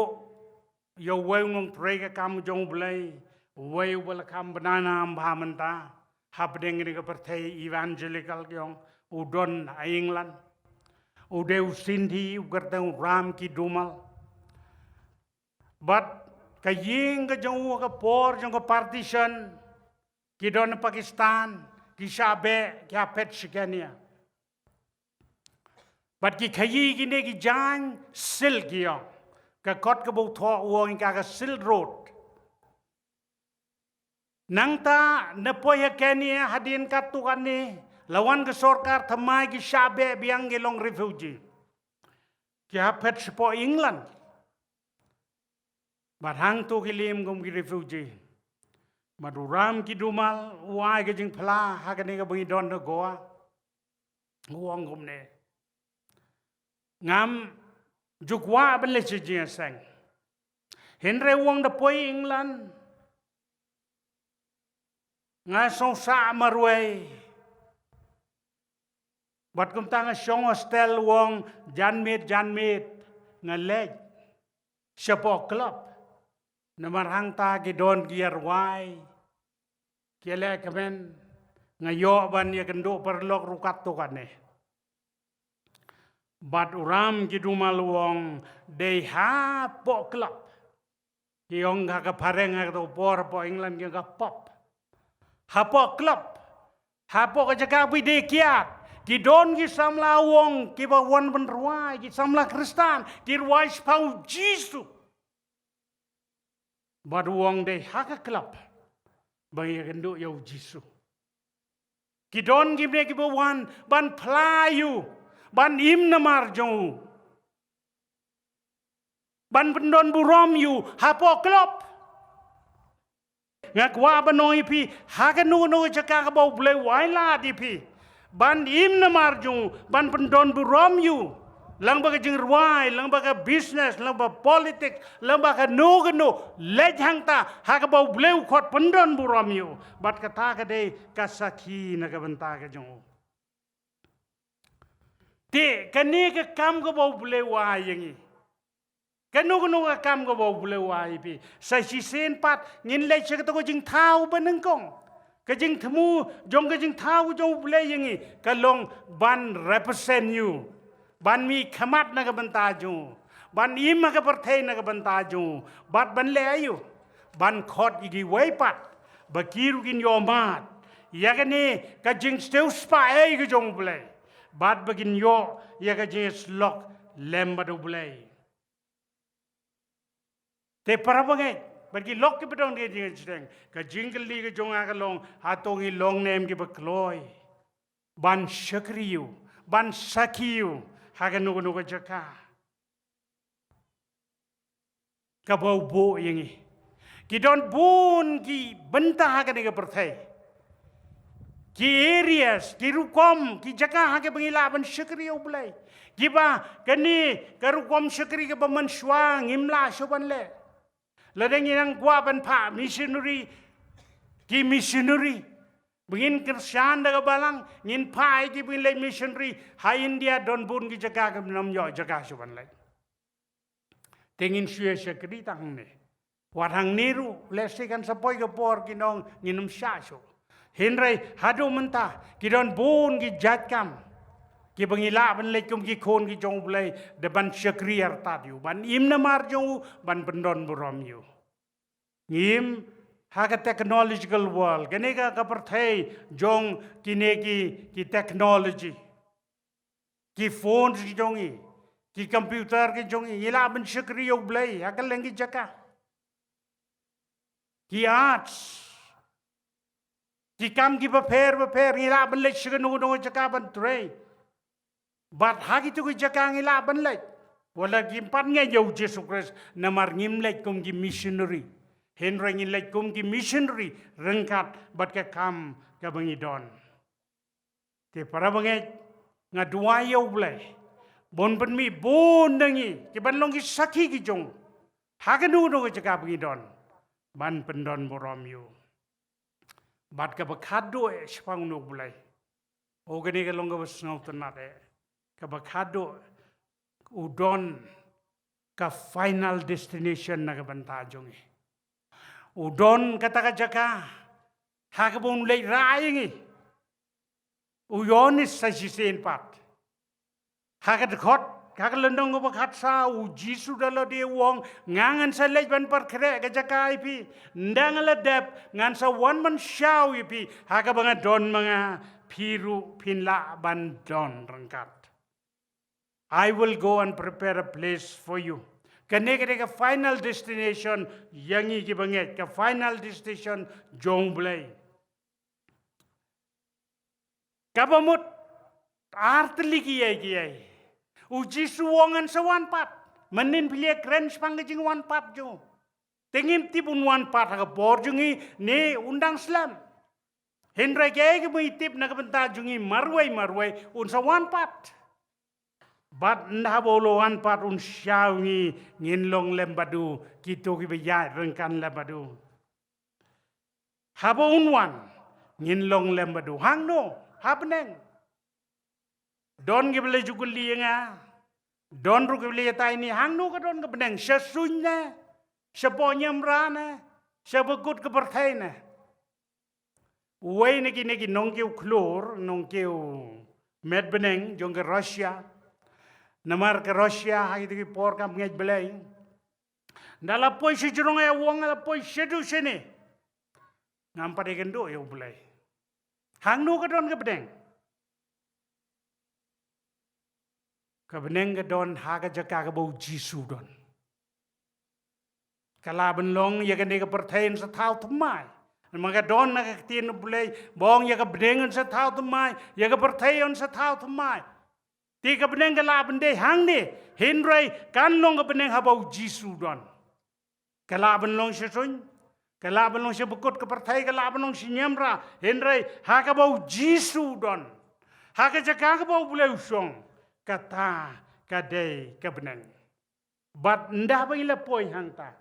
yo weu nong trai ka kam jong blei way welcome banana bhamanta hapdeng ni ka perthai evangelical kyong udon England udeu sindhi ugartang ram ki dumal but kaying ka jong ka por jong ka partition ki don Pakistan ki shabe ki apet shikania but ki khayi ki ne ki jang sil kyong ka kot ka bo tho uong ka sil road nangta napoya Kenya hadin katukan ni lawan ke sorkar thamai ki shabe biang gelong refugee ki hapet sepo England barhang tu kilim gum ki refugee maduram ki dumal wai ke jing phla hakane ka bui don no goa nguang gum ne ngam jukwa ben le chi jing sang henre wong da poi England nga song sa marwe bat kum tanga song hostel wong janmit nga leg shapo club namar hang ta ki don giar wai kele kamen nga yo ban ya kendo perlok rukat to kane bat uram ki dumal wong de ha po club ki ong ka pareng ka to por po England ki ka pop hapo club hapo ka jaga bide kiat ki don ki samla wong ki ba wan ban ruai ki samla Kristan ki ruai spau Jisu bad wong de haka club bagi kendo yau Jisu ki don ki bre ki ba wan ban playu ban im namar jong ban pendon burom yu hapo club ngak wa banoi pi hagan no jaka ka bau blei waila di pi ban im na marjung ban pendon burom yu lang ba jing ruai lang ba business lang ba politics lang ba no lej hang ta ha ka bau blei khot pendon burom yu bat kata ka de kasaki na ka banta ka jong te kani ka kam ka bau blei wai yangi kanu ka kam ka bau blei wai pi sa si sen pat ngin lej ka to jing thau baneng kong ka jing themu jong ka jing thau jong Blei yangi ka long ban represent you ban mi khamat na ka banta ju ban im ka parthai na ka banta ju bat ban le ayu ban khot igi wai pat bakiru gin yo mat yagane ka jing still spa ai ka jong Blei bat bagin yo yaga jing slok lem badu Blei te parabangai bagi lok ke bedong dia jing sedeng ka jingli ke jong ka long hatongi long nem ke bakloi ban syakriu ban sakiu haga nugo jaka ka bau bo yangi ki don bun ki bynta haga ni ke perthai ki areas ki rukom ki jaka haga bangila ban syakriu Blei ki ba kani ka rukom syakri ke baman shwa ngimla shoban le ladang yang gua ban pa missionary ki missionary begin kersian daga balang ngin pa ki begin lek missionary ha India don bun ki jaga ke nam yo jaga suban lek tengin syue syakri tang ne warang niru lesikan sapoi ke por ki nong nginum syaso henrai hadu mentah ki don bun ki jatkam ki bangila ban lek kum ki khon ki jong Blei de ban syakri artadiu ban imna mar jong ban pendon burom yu ngim haga technological world ganega ka parthai jong kine ki technology ki phones ki jongi ki computer ki jongi ila ban syakri yo Blei haga lengi jaka ki arts ki kam ki prepare ila ban lek shiganu no jaka ban trai bat hagi tu ki jaka ngila ban lek wala ki pan nge yo Jesus Christ namar ngim lek kum ki missionary henry ngin lek kum ki missionary rengkat bat ka kam ka bangidon te para bangai ngadua yo Blei bon ban mi bon nangi ki ban long ki sakhi ki jong haganu no jaka bangidon ban pendon borom yo bat ka bakhado shaphang no Blei ogani ka long ka basnau tanat ka bakhado udon ka final destination na ka banta jongi udon kata ka jaka hakabon lei raingi uyonis sa sisen pat hakat khot kakalendong ko bakhat sa u jisu dalo de wong ngangan sa lei ban par kre ka jaka ipi ndangala dep ngan sa one man shaw ipi hakabanga don mga piru pinla ban don rangkat I will go and prepare a place for you. Kaneke ka final destination yangi ki banget ka final destination jong Blei. Kabamut artli ki ai. Uji suwongan sa one pat. Manin pilih keren sepang jing one pat jo. Tengim tipun one pat ka bor jungi ne undang Islam. Hendra ke mo itip na kabanta jungi marwei unsa one pat. Bat nabolo one part un syawngi Jinglong lembadu kito ki bejai rengkan lembadu. Habo unwan Jinglong lembadu hang no hapneng. Don ki bele jukuli nga. Don ru ki bele tai ni hang no ka don ka beneng sesunya seponyamra na sebekut ke partai na. Wei neki nongkiu klor nongkiu med beneng jong ke Russia. Namar ke Russia hai tu por kam ngeit Blei. Dala poi si jurong ya wong la poi sedu sini. Ngampar ikan do ya Blei. Hang no ka don ka bedeng. Ka beneng ka don ha ka jaka ka bau Jisu don. Kala ben long ya ka ne ka pertain sa thau thmai. Maka don na ka ktien Blei bong ya ka bedeng sa thau thmai, ya ka pertain sa thau thmai. Tiga beneng kala bende hang ni henry kan long ka beneng habau Jisu don. Kala ben long sesuny, kala ben long sebekut ke partai, kala ben long sinyamra henry ha ka bau Jisu don. Ha ka jaka ka bau Blei usong kata kadai ka beneng. But ndah ba ila poi hang ta.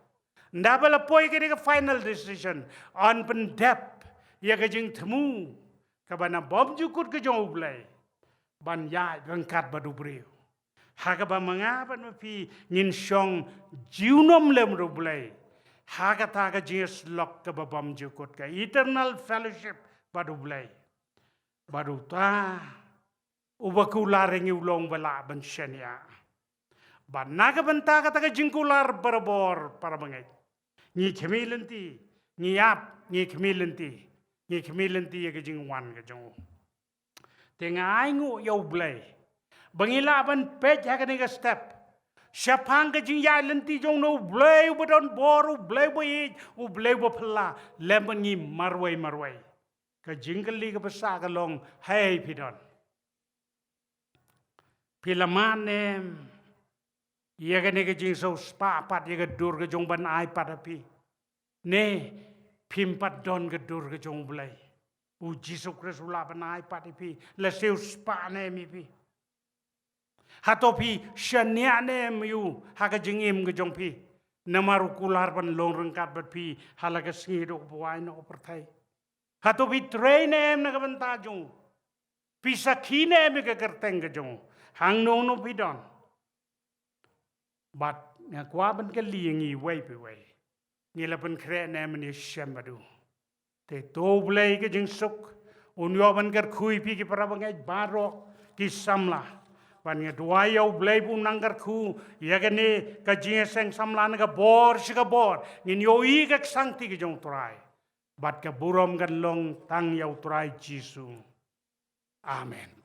Ndah ba la poi ke final decision on pendep ya ka jing temu ka bana bob jukut ke jong Blei. Ban ya rengkat badu breu. Haga ba mangapan mapi ngin syong jiunom lem ru Blei. Haga taga jis lok ke babam jukut ka eternal fellowship badu Blei badu ta ubakular yang ulong bala bensyania ba naga benta kata ka jingkular berbor para bangait ni kemilenti ni ap ni kemilenti ya ke jingwan ke jong tengah aingu yau Blei bangila ban pej ha ka step shaphang ke jing ya lenti jong no Blei ubadon boru Blei boi Blei bopla lemban ni marwei ke jingkali ke besa ke long hai pidon pilaman nem ia ke ne ke jing so spa pat ia ke dur ke jong ban ai pat api ne pimpat don ke dur ke jong Blei Jisu Kristus la ban ai pat api le seu spa ne mi pi hatopi shania ne miu ha ke jingim ke jong pi namaru kular ban long rengkat bat pi hala ke singido buai no pertai hatopi trai ne na ke benta jong pisa kine mi ke kerteng ke jong hang no no pidon bat nga kwa ban ke liengi wei pi wei ni la ban kre ne mani shambadu te to Blei ke jing suk unyo ban ker khui pi ki para bangai barok ki samla ban nga dua yau Blei pu nanggar khu ya ke ne ka jing seng samla na ka bor shika bor ni yo i ka sangti ke jong trai bat ka burom kan long tang yau trai Jisu amen.